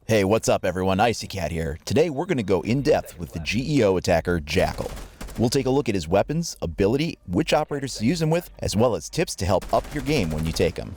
Hey, what's up everyone, IcyCat here. Today we're going to go in depth with the GEO attacker Jackal. We'll take a look at his weapons, ability, which operators to use him with, as well as tips to help up your game when you take him.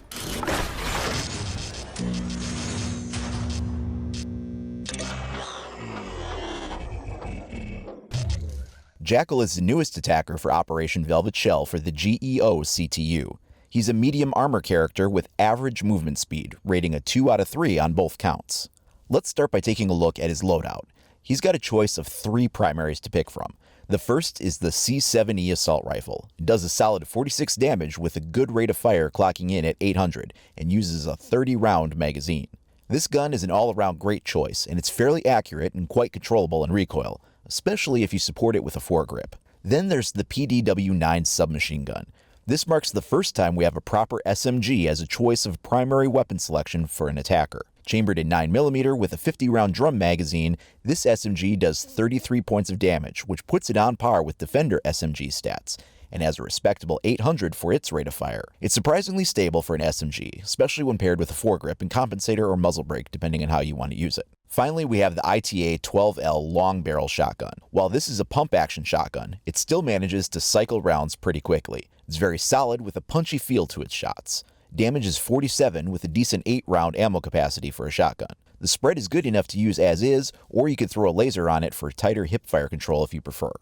Jackal is the newest attacker for Operation Velvet Shell for the GEO CTU. He's a medium armor character with average movement speed, rating a 2 out of 3 on both counts. Let's start by taking a look at his loadout. He's got a choice of 3 primaries to pick from. The first is the C7E assault rifle. It does a solid 46 damage with a good rate of fire clocking in at 800 and uses a 30-round magazine. This gun is an all-around great choice, and it's fairly accurate and quite controllable in recoil, especially if you support it with a foregrip. Then there's the PDW-9 submachine gun. This marks the first time we have a proper SMG as a choice of primary weapon selection for an attacker. Chambered in 9mm with a 50-round drum magazine, this SMG does 33 points of damage, which puts it on par with Defender SMG stats, and has a respectable 800 for its rate of fire. It's surprisingly stable for an SMG, especially when paired with a foregrip and compensator or muzzle brake, depending on how you want to use it. Finally, we have the ITA-12L long barrel shotgun. While this is a pump action shotgun, it still manages to cycle rounds pretty quickly. It's very solid with a punchy feel to its shots. Damage is 47 with a decent 8-round ammo capacity for a shotgun. The spread is good enough to use as is, or you could throw a laser on it for tighter hip-fire control if you prefer.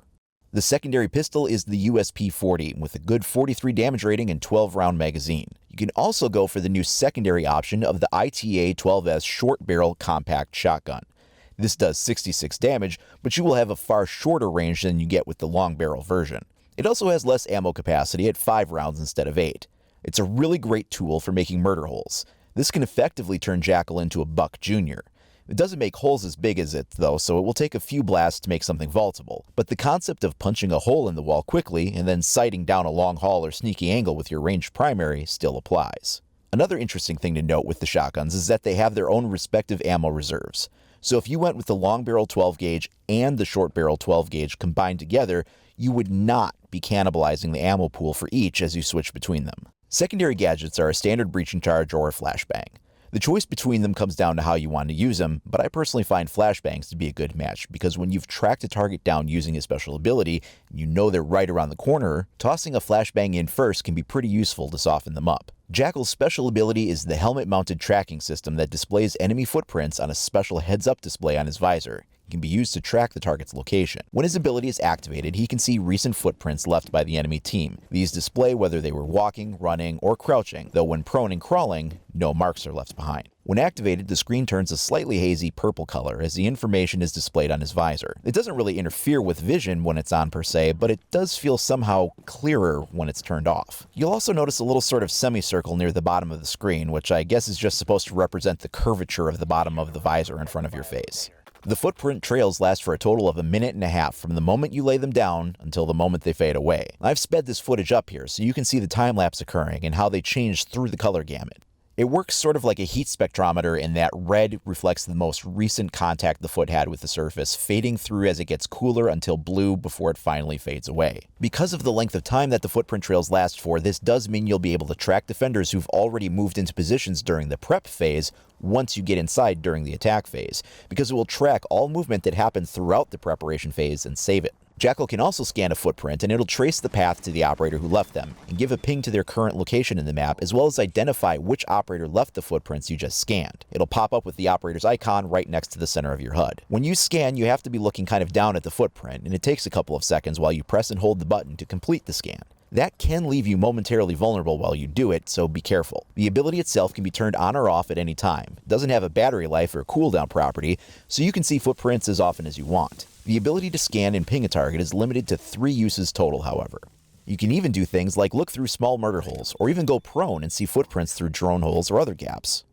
The secondary pistol is the USP-40 with a good 43 damage rating and 12-round magazine. You can also go for the new secondary option of the ITA-12S short barrel compact shotgun. This does 66 damage, but you will have a far shorter range than you get with the long barrel version. It also has less ammo capacity at 5 rounds instead of 8. It's a really great tool for making murder holes. This can effectively turn Jackal into a Buck Jr. It doesn't make holes as big as it though, so it will take a few blasts to make something vaultable. But the concept of punching a hole in the wall quickly and then sighting down a long haul or sneaky angle with your ranged primary still applies. Another interesting thing to note with the shotguns is that they have their own respective ammo reserves. So if you went with the long barrel 12 gauge and the short barrel 12 gauge combined together, you would not be cannibalizing the ammo pool for each as you switch between them. Secondary gadgets are a standard breaching charge or a flashbang. The choice between them comes down to how you want to use them, but I personally find flashbangs to be a good match because when you've tracked a target down using a special ability and you know they're right around the corner, tossing a flashbang in first can be pretty useful to soften them up. Jackal's special ability is the helmet-mounted tracking system that displays enemy footprints on a special heads-up display on his visor. It can be used to track the target's location. When his ability is activated, he can see recent footprints left by the enemy team. These display whether they were walking, running, or crouching, though when prone and crawling, no marks are left behind. When activated, the screen turns a slightly hazy purple color as the information is displayed on his visor. It doesn't really interfere with vision when it's on per se, but it does feel somehow clearer when it's turned off. You'll also notice a little sort of semicircle near the bottom of the screen, which I guess is just supposed to represent the curvature of the bottom of the visor in front of your face. The footprint trails last for a total of 1.5 minutes from the moment you lay them down until the moment they fade away. I've sped this footage up here so you can see the time-lapse occurring and how they change through the color gamut. It works sort of like a heat spectrometer in that red reflects the most recent contact the foot had with the surface, fading through as it gets cooler until blue before it finally fades away. Because of the length of time that the footprint trails last for, this does mean you'll be able to track defenders who've already moved into positions during the prep phase once you get inside during the attack phase, because it will track all movement that happens throughout the preparation phase and save it. Jackal can also scan a footprint and it'll trace the path to the operator who left them and give a ping to their current location in the map, as well as identify which operator left the footprints you just scanned. It'll pop up with the operator's icon right next to the center of your HUD. When you scan, you have to be looking kind of down at the footprint, and it takes a couple of seconds while you press and hold the button to complete the scan. That can leave you momentarily vulnerable while you do it, so be careful. The ability itself can be turned on or off at any time. It doesn't have a battery life or cooldown property, so you can see footprints as often as you want. The ability to scan and ping a target is limited to 3 uses total, however. You can even do things like look through small murder holes, or even go prone and see footprints through drone holes or other gaps.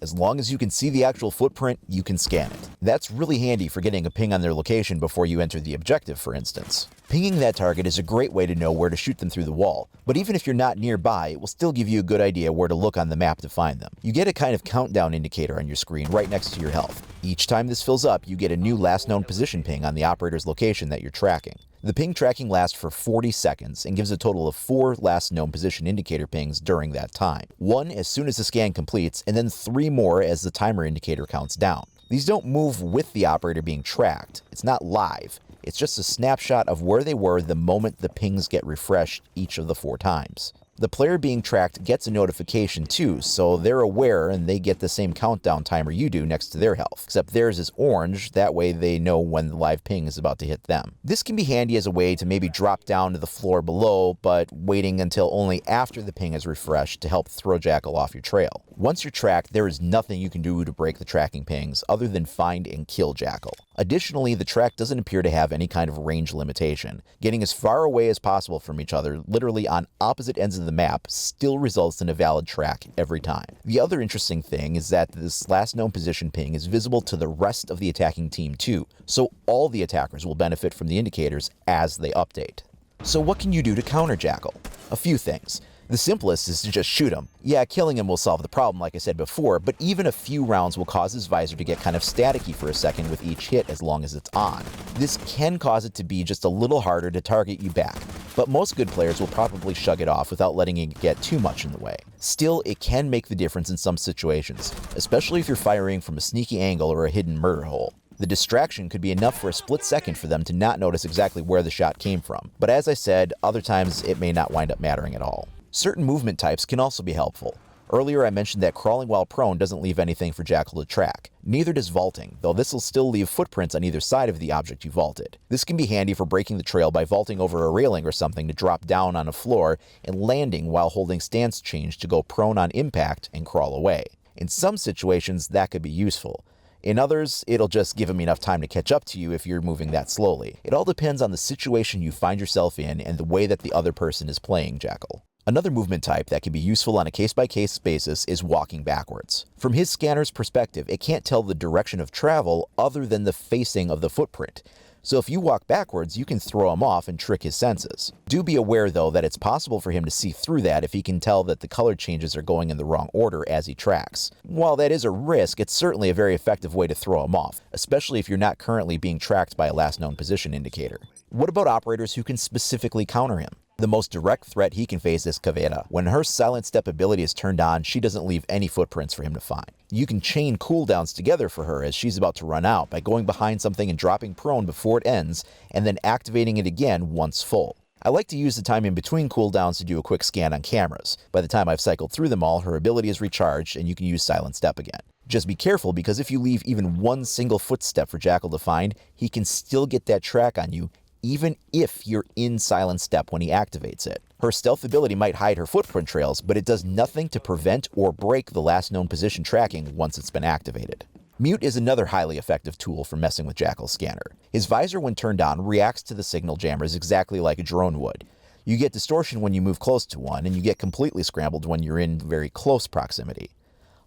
As long as you can see the actual footprint, you can scan it. That's really handy for getting a ping on their location before you enter the objective, for instance. Pinging that target is a great way to know where to shoot them through the wall, but even if you're not nearby, it will still give you a good idea where to look on the map to find them. You get a kind of countdown indicator on your screen right next to your health. Each time this fills up, you get a new last known position ping on the operator's location that you're tracking. The ping tracking lasts for 40 seconds and gives a total of 4 last known position indicator pings during that time. 1 as soon as the scan completes, and then 3 more as the timer indicator counts down. These don't move with the operator being tracked. It's not live. It's just a snapshot of where they were the moment the pings get refreshed each of the 4 times. The player being tracked gets a notification too, so they're aware and they get the same countdown timer you do next to their health, except theirs is orange, that way they know when the live ping is about to hit them. This can be handy as a way to maybe drop down to the floor below, but waiting until only after the ping is refreshed to help throw Jackal off your trail. Once you're tracked, there is nothing you can do to break the tracking pings other than find and kill Jackal. Additionally, the track doesn't appear to have any kind of range limitation. Getting as far away as possible from each other, literally on opposite ends of the map, still results in a valid track every time. The other interesting thing is that this last known position ping is visible to the rest of the attacking team too, so all the attackers will benefit from the indicators as they update. So what can you do to counter Jackal? A few things. The simplest is to just shoot him. Yeah, killing him will solve the problem like I said before, but even a few rounds will cause his visor to get kind of staticky for a second with each hit as long as it's on. This can cause it to be just a little harder to target you back, but most good players will probably shrug it off without letting it get too much in the way. Still, it can make the difference in some situations, especially if you're firing from a sneaky angle or a hidden murder hole. The distraction could be enough for a split second for them to not notice exactly where the shot came from, but as I said, other times it may not wind up mattering at all. Certain movement types can also be helpful. Earlier I mentioned that crawling while prone doesn't leave anything for Jackal to track. Neither does vaulting, though this will still leave footprints on either side of the object you vaulted. This can be handy for breaking the trail by vaulting over a railing or something to drop down on a floor and landing while holding stance change to go prone on impact and crawl away. In some situations that could be useful. In others, it'll just give him enough time to catch up to you if you're moving that slowly. It all depends on the situation you find yourself in and the way that the other person is playing Jackal. Another movement type that can be useful on a case-by-case basis is walking backwards. From his scanner's perspective, it can't tell the direction of travel other than the facing of the footprint. So if you walk backwards, you can throw him off and trick his senses. Do be aware though that it's possible for him to see through that if he can tell that the color changes are going in the wrong order as he tracks. While that is a risk, it's certainly a very effective way to throw him off, especially if you're not currently being tracked by a last known position indicator. What about operators who can specifically counter him? The most direct threat he can face is Caveira. When her silent step ability is turned on, she doesn't leave any footprints for him to find. You can chain cooldowns together for her as she's about to run out by going behind something and dropping prone before it ends, and then activating it again once full. I like to use the time in between cooldowns to do a quick scan on cameras. By the time I've cycled through them all, her ability is recharged and you can use silent step again. Just be careful because if you leave even one single footstep for Jackal to find, he can still get that track on you even if you're in silent step when he activates it. Her stealth ability might hide her footprint trails, but it does nothing to prevent or break the last known position tracking once it's been activated. Mute is another highly effective tool for messing with Jackal's scanner. His visor when turned on reacts to the signal jammers exactly like a drone would. You get distortion when you move close to one, and you get completely scrambled when you're in very close proximity.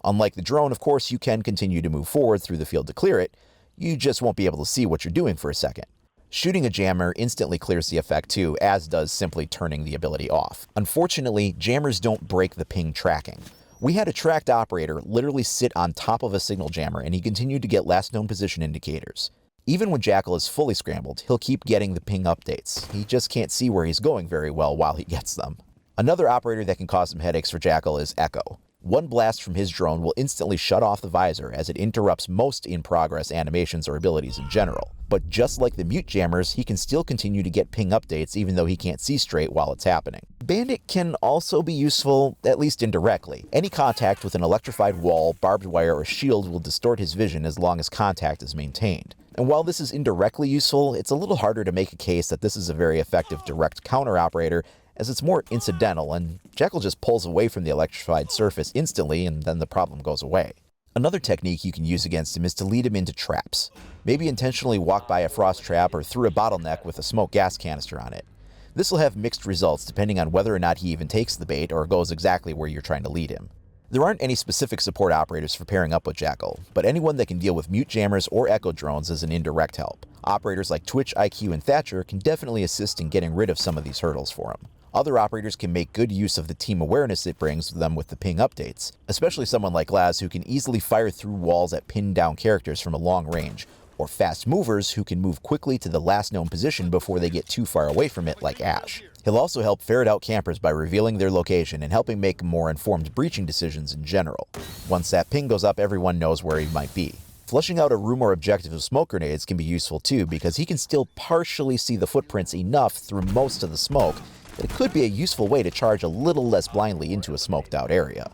Unlike the drone, of course, you can continue to move forward through the field to clear it, you just won't be able to see what you're doing for a second. Shooting a jammer instantly clears the effect too, as does simply turning the ability off. Unfortunately, jammers don't break the ping tracking. We had a tracked operator literally sit on top of a signal jammer and he continued to get last known position indicators. Even when Jackal is fully scrambled, he'll keep getting the ping updates. He just can't see where he's going very well while he gets them. Another operator that can cause some headaches for Jackal is Echo. One blast from his drone will instantly shut off the visor as it interrupts most in-progress animations or abilities in general. But just like the mute jammers, he can still continue to get ping updates even though he can't see straight while it's happening. Bandit can also be useful, at least indirectly. Any contact with an electrified wall, barbed wire, or shield will distort his vision as long as contact is maintained. And while this is indirectly useful, it's a little harder to make a case that this is a very effective direct counter operator as it's more incidental, and Jackal just pulls away from the electrified surface instantly and then the problem goes away. Another technique you can use against him is to lead him into traps. Maybe intentionally walk by a frost trap or through a bottleneck with a smoke gas canister on it. This will have mixed results depending on whether or not he even takes the bait or goes exactly where you're trying to lead him. There aren't any specific support operators for pairing up with Jackal, but anyone that can deal with mute jammers or echo drones is an indirect help. Operators like Twitch, IQ, and Thatcher can definitely assist in getting rid of some of these hurdles for him. Other operators can make good use of the team awareness it brings them with the ping updates, especially someone like Laz who can easily fire through walls at pinned down characters from a long range, or fast movers who can move quickly to the last known position before they get too far away from it like Ash. He'll also help ferret out campers by revealing their location and helping make more informed breaching decisions in general. Once that ping goes up, everyone knows where he might be. Flushing out a room or objective with smoke grenades can be useful too, because he can still partially see the footprints enough through most of the smoke that it could be a useful way to charge a little less blindly into a smoked out area.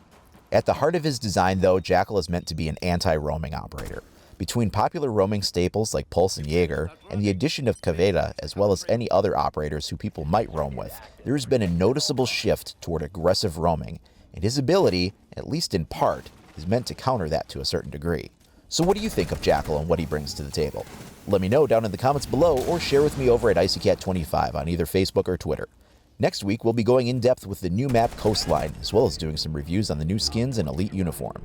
At the heart of his design though, Jackal is meant to be an anti-roaming operator. Between popular roaming staples like Pulse and Jaeger, and the addition of Caveta, as well as any other operators who people might roam with, there has been a noticeable shift toward aggressive roaming, and his ability, at least in part, is meant to counter that to a certain degree. So what do you think of Jackal and what he brings to the table? Let me know down in the comments below, or share with me over at IcyCat25 on either Facebook or Twitter. Next week, we'll be going in-depth with the new map Coastline, as well as doing some reviews on the new skins and Elite uniform.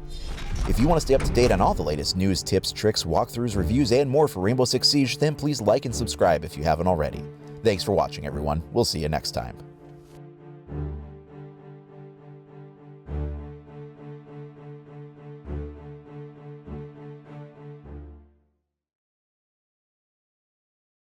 If you want to stay up to date on all the latest news, tips, tricks, walkthroughs, reviews, and more for Rainbow Six Siege, then please like and subscribe if you haven't already. Thanks for watching, everyone. We'll see you next time.